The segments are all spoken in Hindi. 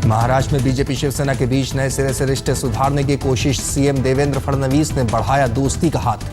महाराष्ट्र में बीजेपी शिवसेना के बीच नए सिरे से रिश्ते सुधारने की कोशिश। सीएम देवेंद्र फडणवीस ने बढ़ाया दोस्ती का हाथ।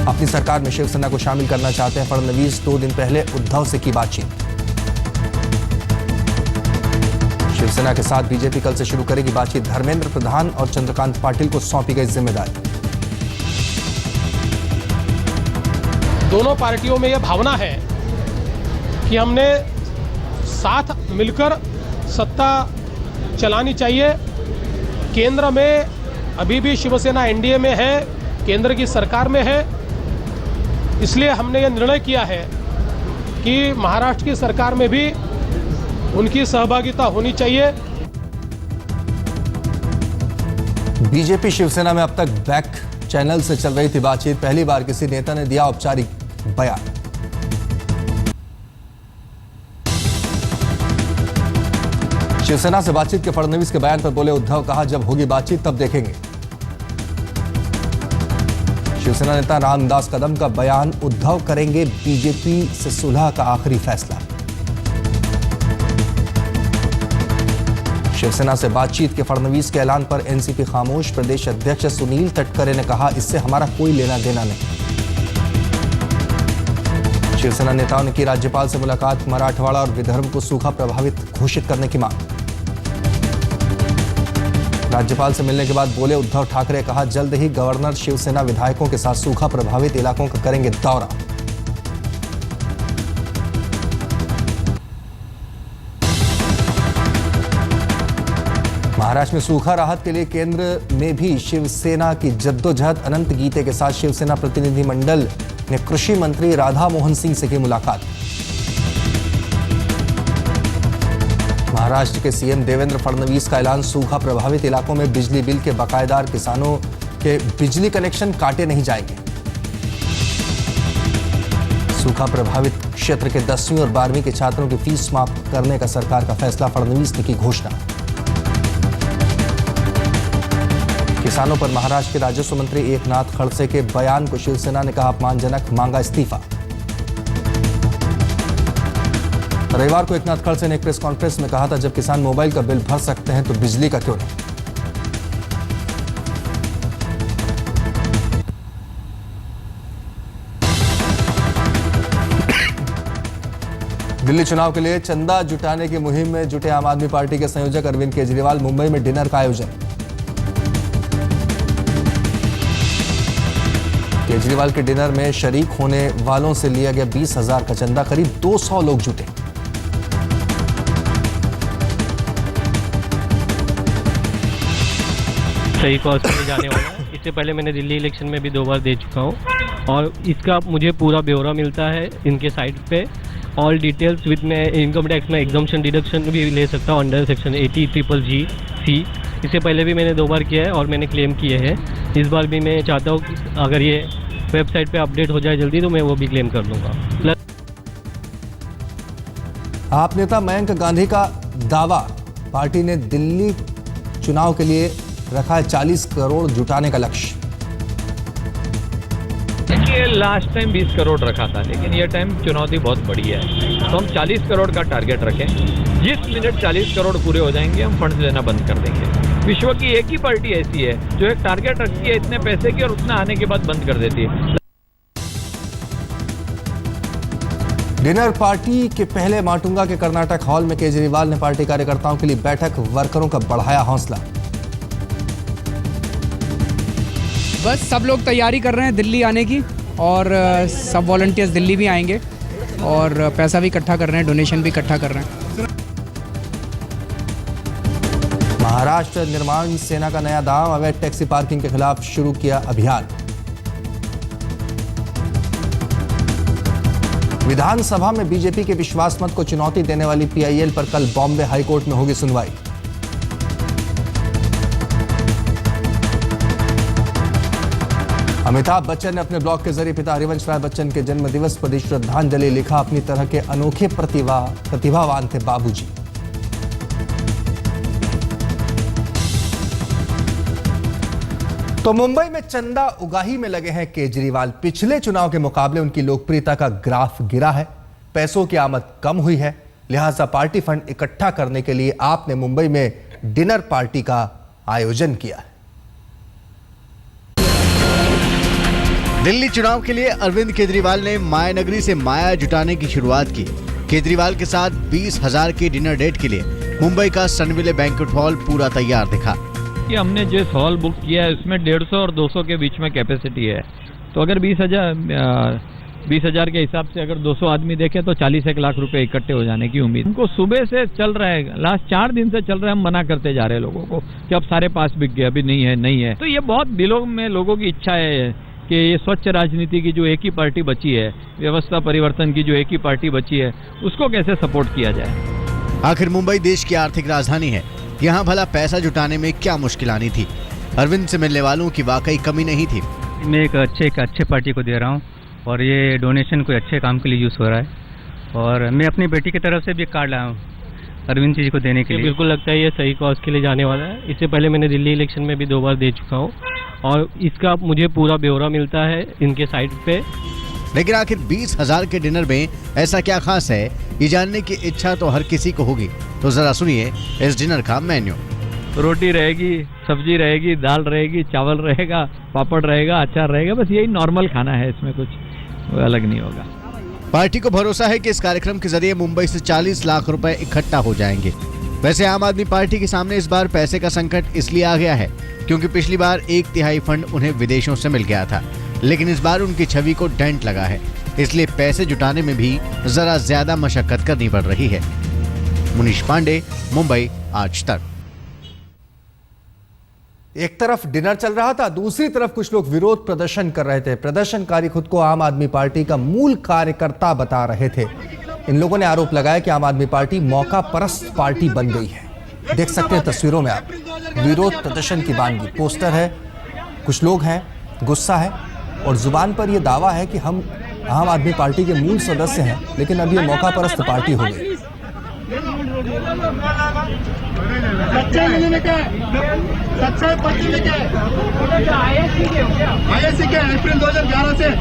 अपनी सरकार में शिवसेना को शामिल करना चाहते हैं फडणवीस। 2 दिन पहले उद्धव से की बातचीत। शिवसेना के साथ बीजेपी कल से शुरू करेगी बातचीत। धर्मेंद्र प्रधान और चंद्रकांत पाटिल को सौंपी गई जिम्मेदारी। दोनों पार्टियों में यह भावना है कि हमने साथ मिलकर सत्ता चलानी चाहिए। केंद्र में अभी भी शिवसेना एनडीए में है, केंद्र की सरकार में है। इसलिए हमने यह निर्णय किया है कि महाराष्ट्र की सरकार में भी उनकी सहभागिता होनी चाहिए। बीजेपी शिवसेना में अब तक बैक चैनल से चल रही थी बातचीत। पहली बार किसी नेता ने दिया औपचारिक बयान। शिवसेना से बातचीत के फडणवीस के बयान पर बोले उद्धव, कहा जब होगी बातचीत तब देखेंगे। शिवसेना नेता रामदास कदम का बयान, उद्धव करेंगे बीजेपी से सुलह का आखिरी फैसला। शिवसेना से बातचीत के फडणवीस के ऐलान पर एनसीपी खामोश। प्रदेश अध्यक्ष सुनील तटकरे ने कहा, इससे हमारा कोई लेना देना नहीं। शिवसेना नेताओं ने की राज्यपाल से मुलाकात। मराठवाड़ा और विदर्भ को सूखा प्रभावित घोषित करने की मांग। राज्यपाल से मिलने के बाद बोले उद्धव ठाकरे, कहा जल्द ही गवर्नर शिवसेना विधायकों के साथ सूखा प्रभावित इलाकों का करेंगे दौरा। महाराष्ट्र में सूखा राहत के लिए केंद्र में भी शिवसेना की जद्दोजहद। अनंत गीते के साथ शिवसेना प्रतिनिधिमंडल ने कृषि मंत्री राधा मोहन सिंह से की मुलाकात। महाराष्ट्र के सीएम देवेंद्र फडणवीस का ऐलान, सूखा प्रभावित इलाकों में बिजली बिल के बकायेदार किसानों के बिजली कनेक्शन काटे नहीं जाएंगे। सूखा प्रभावित क्षेत्र के 10वीं और 12वीं के छात्रों की फीस माफ करने का सरकार का फैसला। फडणवीस ने की घोषणा। किसानों पर महाराष्ट्र के राजस्व मंत्री एकनाथ खड़से के बयान को शिवसेना ने कहा अपमानजनक, मांगा इस्तीफा। रविवार को एकनाथ खड़से ने एक प्रेस कॉन्फ्रेंस में कहा था, जब किसान मोबाइल का बिल भर सकते हैं तो बिजली का क्यों नहीं। दिल्ली चुनाव के लिए चंदा जुटाने की मुहिम में जुटे आम आदमी पार्टी के संयोजक अरविंद केजरीवाल। मुंबई में डिनर का आयोजन। केजरीवाल के डिनर में शरीक होने वालों से लिया गया 20,000 का चंदा। करीब 200 लोग जुटे। सही कॉज में जाने वाला है। इससे पहले मैंने दिल्ली इलेक्शन में भी 2 बार दे चुका हूँ और इसका मुझे पूरा ब्यौरा मिलता है इनके साइट पे। ऑल डिटेल्स विद मैं इनकम टैक्स में एग्जम्पशन डिडक्शन भी ले सकता हूँ अंडर सेक्शन 80GGC। इससे पहले भी मैंने 2 बार किया है और मैंने क्लेम किए हैं। इस बार भी मैं चाहता हूँ कि अगर ये वेबसाइट पे अपडेट हो जाए जल्दी तो मैं वो भी क्लेम कर लूँगा। आप नेता मयंक गांधी का दावा, पार्टी ने दिल्ली चुनाव के लिए रखा है 40 करोड़ जुटाने का लक्ष्य। देखिए, लास्ट टाइम 20 करोड़ रखा था, लेकिन ये टाइम चुनौती बहुत बड़ी है, तो हम 40 करोड़ का टारगेट रखें। जिस मिनट 40 करोड़ पूरे हो जाएंगे हम फंड्स लेना बंद कर देंगे। विश्व की एक ही पार्टी ऐसी है जो एक टारगेट रखती है इतने पैसे की और उतना आने के बाद बंद कर देती है। डिनर पार्टी के पहले माटुंगा के कर्नाटक हॉल में केजरीवाल ने पार्टी कार्यकर्ताओं के लिए बैठक। वर्करों का बढ़ाया हौसला। बस सब लोग तैयारी कर रहे हैं दिल्ली आने की और सब वॉलंटियर्स दिल्ली भी आएंगे और पैसा भी इकट्ठा कर रहे हैं, डोनेशन भी इकट्ठा कर रहे हैं। महाराष्ट्र निर्माण सेना का नया दांव, अवैध टैक्सी पार्किंग के खिलाफ शुरू किया अभियान। विधानसभा में बीजेपी के विश्वास मत को चुनौती देने वाली पीआईएल पर कल बॉम्बे हाईकोर्ट में होगी सुनवाई। अमिताभ बच्चन ने अपने ब्लॉग के जरिए पिता हरिवंश राय बच्चन के जन्मदिवस पर दी श्रद्धांजलि। लिखा, अपनी तरह के अनोखे प्रतिभावान थे बाबूजी। तो मुंबई में चंदा उगाही में लगे हैं केजरीवाल। पिछले चुनाव के मुकाबले उनकी लोकप्रियता का ग्राफ गिरा है। पैसों की आमद कम हुई है। लिहाजा पार्टी फंड इकट्ठा करने के लिए आपने मुंबई में डिनर पार्टी का आयोजन किया है। दिल्ली चुनाव के लिए अरविंद केजरीवाल ने मायानगरी से माया जुटाने की शुरुआत की। केजरीवाल के साथ 20,000 की डिनर डेट के लिए मुंबई का सनविले बैंक्वेट हॉल पूरा तैयार दिखा। कि हमने जिस हॉल बुक किया है उसमें 150 और 200 के बीच में कैपेसिटी है, तो अगर 20,000 के हिसाब से अगर 200 आदमी देखें तो 40 लाख रुपए इकट्ठे हो जाने की उम्मीद। उनको सुबह से चल रहा है, लास्ट 4 दिन से चल रहा है, हम मना करते जा रहे हैं लोगों को कि अब सारे पास बिक गए, अभी नहीं है। तो ये बहुत दिलों में लोगों की इच्छा है कि ये स्वच्छ राजनीति की जो एक ही पार्टी बची है, व्यवस्था परिवर्तन की जो एक ही पार्टी बची है, उसको कैसे सपोर्ट किया जाए। आखिर मुंबई देश की आर्थिक राजधानी है, यहाँ भला पैसा जुटाने में क्या मुश्किल आनी थी। अरविंद से मिलने वालों की वाकई कमी नहीं थी। मैं एक अच्छे पार्टी को दे रहा हूँ और ये डोनेशन कोई अच्छे काम के लिए यूज़ हो रहा है, और मैं अपनी बेटी की तरफ से भी कार्ड लाया हूँ अरविंद जी को देने के लिए। बिल्कुल लगता है ये सही कॉज के लिए जाने वाला है। इससे पहले मैंने दिल्ली इलेक्शन में भी 2 बार दे चुका हूँ और इसका मुझे पूरा ब्यौरा मिलता है इनके साइट पे। लेकिन आखिर 20,000 के डिनर में ऐसा क्या खास है, ये जानने की इच्छा तो हर किसी को होगी। तो जरा सुनिए इस डिनर का मेन्यू। रोटी रहेगी, सब्जी रहेगी, दाल रहेगी, चावल रहेगा, पापड़ रहेगा, अचार रहेगा, बस यही नॉर्मल खाना है, इसमें कुछ अलग नहीं होगा। पार्टी को भरोसा है कि इस कार्यक्रम के जरिए मुंबई से 40 लाख रुपए इकट्ठा हो जाएंगे। वैसे आम आदमी पार्टी के सामने इस बार पैसे का संकट इसलिए आ गया है क्योंकि पिछली बार 1/3 फंड उन्हें विदेशों से मिल गया था, लेकिन इस बार उनकी छवि को डेंट लगा है, इसलिए पैसे जुटाने में भी जरा ज्यादा मशक्कत करनी पड़ रही है। मुनीश पांडे, मुंबई आज तक। एक तरफ डिनर चल रहा था, दूसरी तरफ कुछ लोग विरोध प्रदर्शन कर रहे थे। प्रदर्शनकारी खुद को आम आदमी पार्टी का मूल कार्यकर्ता बता रहे थे। इन लोगों ने आरोप लगाया कि आम आदमी पार्टी मौका परस्त पार्टी बन गई है। देख सकते हैं तस्वीरों में आप, विरोध प्रदर्शन की वानगी, पोस्टर है, कुछ लोग हैं, गुस्सा है और जुबान पर यह दावा है कि हम आम आदमी पार्टी के मूल सदस्य हैं, लेकिन अब ये मौका परस्त पार्टी हो गई।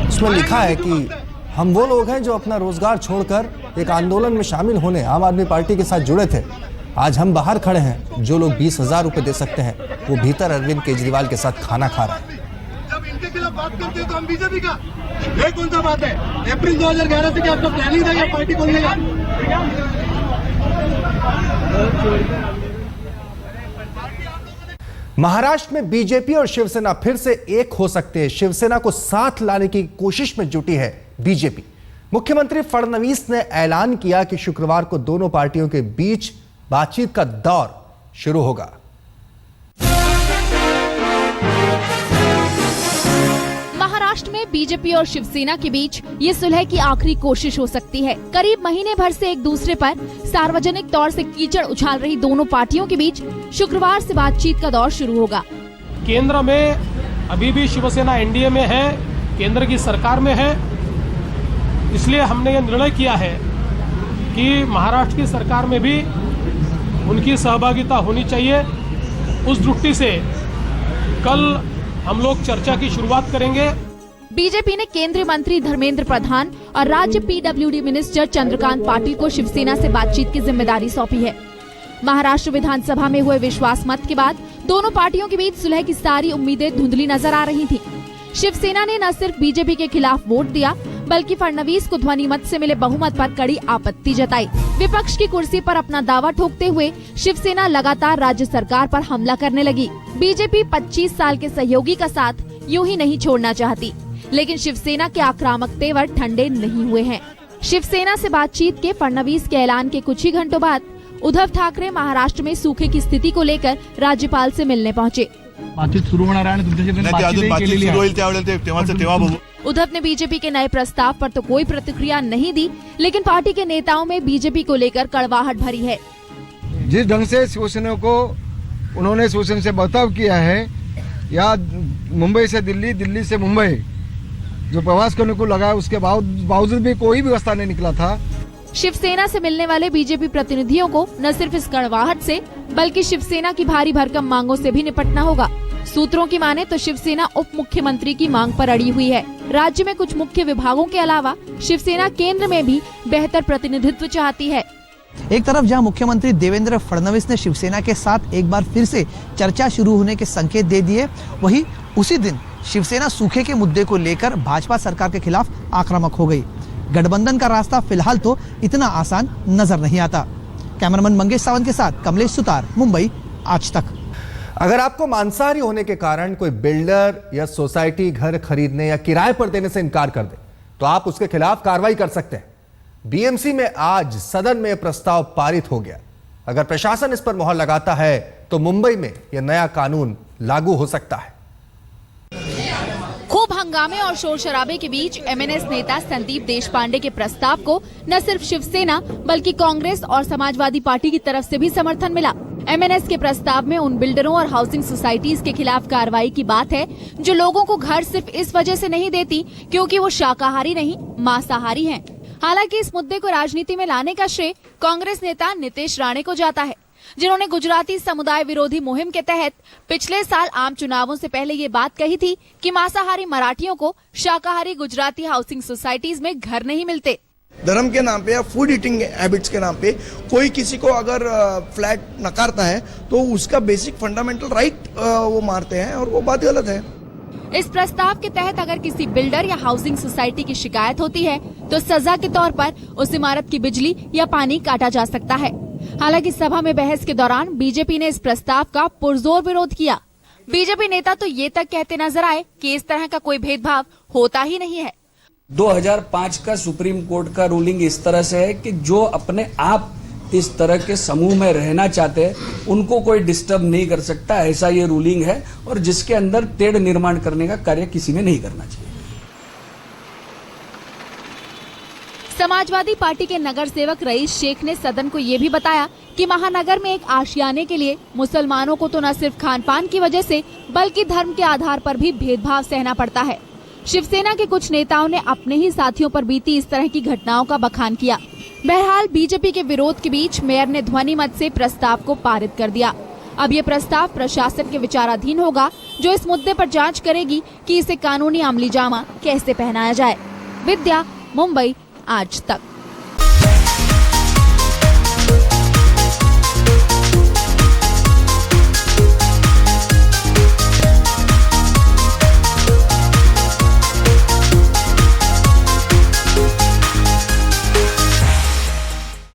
उसमें लिखा है कि हम वो लोग हैं जो अपना रोजगार छोड़कर एक आंदोलन में शामिल होने आम आदमी पार्टी के साथ जुड़े थे। आज हम बाहर खड़े हैं, जो लोग 20,000 रुपए दे सकते हैं वो भीतर अरविंद केजरीवाल के साथ खाना खा रहे हैं। जब इनके खिलाफ बात करते हैं तो हम बीजेपी का, ये कौन सा बात है? अप्रैल 2011 से क्या आपका प्लानिंग था पार्टी खोलने का? महाराष्ट्र में बीजेपी और शिवसेना फिर से एक हो सकते हैं। शिवसेना को साथ लाने की कोशिश में जुटी है बीजेपी। मुख्यमंत्री फडणवीस ने ऐलान किया कि शुक्रवार को दोनों पार्टियों के बीच बातचीत का दौर शुरू होगा। महाराष्ट्र में बीजेपी और शिवसेना के बीच ये सुलह की आखिरी कोशिश हो सकती है। करीब महीने भर से एक दूसरे पर सार्वजनिक तौर से कीचड़ उछाल रही दोनों पार्टियों के बीच शुक्रवार से बातचीत का दौर शुरू होगा। केंद्र में अभी भी शिवसेना एनडीए में है, केंद्र की सरकार में है, इसलिए हमने ये निर्णय किया है कि महाराष्ट्र की सरकार में भी उनकी सहभागिता होनी चाहिए। उस दृष्टि से कल हम लोग चर्चा की शुरुआत करेंगे। बीजेपी ने केंद्रीय मंत्री धर्मेंद्र प्रधान और राज्य पीडब्ल्यूडी मिनिस्टर चंद्रकांत पाटिल को शिवसेना से बातचीत की जिम्मेदारी सौंपी है। महाराष्ट्र विधानसभा में हुए विश्वास मत के बाद दोनों पार्टियों के बीच सुलह की सारी उम्मीदें धुंधली नजर आ रही थी। शिवसेना ने न सिर्फ बीजेपी के खिलाफ वोट दिया, बल्कि फडणवीस को ध्वनि मत से मिले बहुमत पर कड़ी आपत्ति जताई। विपक्ष की कुर्सी पर अपना दावा ठोकते हुए शिवसेना लगातार राज्य सरकार पर हमला करने लगी। बीजेपी 25 साल के सहयोगी का साथ यूं ही नहीं छोड़ना चाहती, लेकिन शिवसेना के आक्रामक तेवर ठंडे नहीं हुए हैं। शिवसेना से बातचीत के फडणवीस के ऐलान के कुछ ही घंटों बाद उद्धव ठाकरे महाराष्ट्र में सूखे की स्थिति को लेकर राज्यपाल से मिलने पहुंचे। बातचीत सुरू होणार आहे आणि तुमच्याशी उद्धव ने बीजेपी के नए प्रस्ताव पर तो कोई प्रतिक्रिया नहीं दी, लेकिन पार्टी के नेताओं में बीजेपी को लेकर कड़वाहट भरी है। जिस ढंग से शिवसेना को उन्होंने शिवसेना से बर्ताव किया है, या मुंबई से दिल्ली, दिल्ली से मुंबई जो प्रवास करने को लगा, उसके बावजूद भी कोई व्यवस्था नहीं निकला था। शिवसेना से मिलने वाले बीजेपी प्रतिनिधियों को न सिर्फ इस कड़वाहट से, बल्कि शिवसेना की भारी भरकम मांगों से भी निपटना होगा। सूत्रों की माने तो शिवसेना उप मुख्यमंत्री की मांग पर अड़ी हुई है। राज्य में कुछ मुख्य विभागों के अलावा शिवसेना केंद्र में भी बेहतर प्रतिनिधित्व चाहती है। एक तरफ जहां मुख्यमंत्री देवेंद्र फडणवीस ने शिवसेना के साथ एक बार फिर से चर्चा शुरू होने के संकेत दे दिए, वहीं उसी दिन शिवसेना सूखे के मुद्दे को लेकर भाजपा सरकार के खिलाफ आक्रामक हो गई। गठबंधन का रास्ता फिलहाल तो इतना आसान नजर नहीं आता। कैमरामैन मंगेश सावंत के साथ कमलेश सुतार, मुंबई, आज तक। अगर आपको मांसाहारी होने के कारण कोई बिल्डर या सोसाइटी घर खरीदने या किराए पर देने से इनकार कर दे तो आप उसके खिलाफ कार्रवाई कर सकते हैं। बीएमसी में आज सदन में प्रस्ताव पारित हो गया। अगर प्रशासन इस पर मुहर लगाता है तो मुंबई में यह नया कानून लागू हो सकता है। खूब हंगामे और शोर शराबे के बीच एमएनएस नेता संदीप देशपांडे के प्रस्ताव को न सिर्फ शिवसेना बल्कि कांग्रेस और समाजवादी पार्टी की तरफ से भी समर्थन मिला। एमएनएस के प्रस्ताव में उन बिल्डरों और हाउसिंग सोसाइटीज के खिलाफ कार्रवाई की बात है जो लोगों को घर सिर्फ इस वजह से नहीं देती क्योंकि वो शाकाहारी नहीं मांसाहारी हैं। हालांकि इस मुद्दे को राजनीति में लाने का श्रेय कांग्रेस नेता नीतीश राणे को जाता है, जिन्होंने गुजराती समुदाय विरोधी मुहिम के तहत पिछले साल आम चुनावों से पहले ये बात कही थी कि मांसाहारी मराठियों को शाकाहारी गुजराती हाउसिंग सोसाइटीज में घर नहीं मिलते। धर्म के नाम पे या फूड ईटिंग हैबिट्स के नाम पे कोई किसी को अगर फ्लैट नकारता है तो उसका बेसिक फंडामेंटल राइट वो मारते हैं और वो बात गलत है। इस प्रस्ताव के तहत अगर किसी बिल्डर या हाउसिंग सोसाइटी की शिकायत होती है तो सजा के तौर पर उस इमारत की बिजली या पानी काटा जा सकता है। हालांकि सभा में बहस के दौरान बीजेपी ने इस प्रस्ताव का पुरजोर विरोध किया। बीजेपी नेता तो ये तक कहते नजर आए कि इस तरह का कोई भेदभाव होता ही नहीं है। 2005 का सुप्रीम कोर्ट का रूलिंग इस तरह से है कि जो अपने आप इस तरह के समूह में रहना चाहते हैं उनको कोई डिस्टर्ब नहीं कर सकता, ऐसा ये रूलिंग है और जिसके अंदर तेढ़ निर्माण करने का कार्य किसी ने नहीं करना चाहिए। समाजवादी पार्टी के नगर सेवक रईस शेख ने सदन को ये भी बताया कि महानगर में एक आशियाने के लिए मुसलमानों को तो न सिर्फ खान पान की वजह से बल्कि धर्म के आधार पर भी भेदभाव सहना पड़ता है। शिवसेना के कुछ नेताओं ने अपने ही साथियों पर बीती इस तरह की घटनाओं का बखान किया। बहरहाल बीजेपी के विरोध के बीच मेयर ने ध्वनि मत से प्रस्ताव को पारित कर दिया। अब ये प्रस्ताव प्रशासन के विचाराधीन होगा, जो इस मुद्दे पर जांच करेगी कि इसे कानूनी अमलीजामा कैसे पहनाया जाए। विद्या, मुंबई, आज तक।